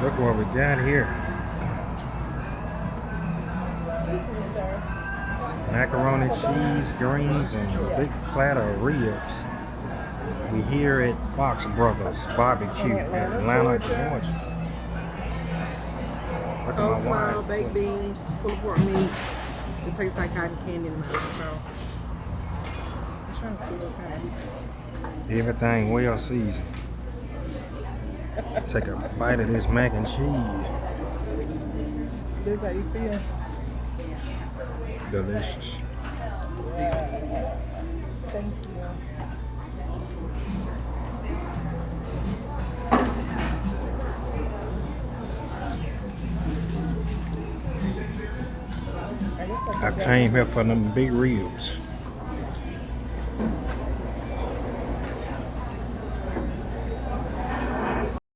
Look what we got here. Macaroni, cheese, greens, and a big platter of ribs. We here at Fox Brothers Barbecue in Atlanta, Georgia. Look at my Coleslaw, wife. baked beans, pulled pork meat. It tastes like cotton candy in my mouth, so I'm trying to see what kind. Everything well seasoned. Take a bite of this mac and cheese. This how you feel? Delicious. Thank you. I came here for them big ribs.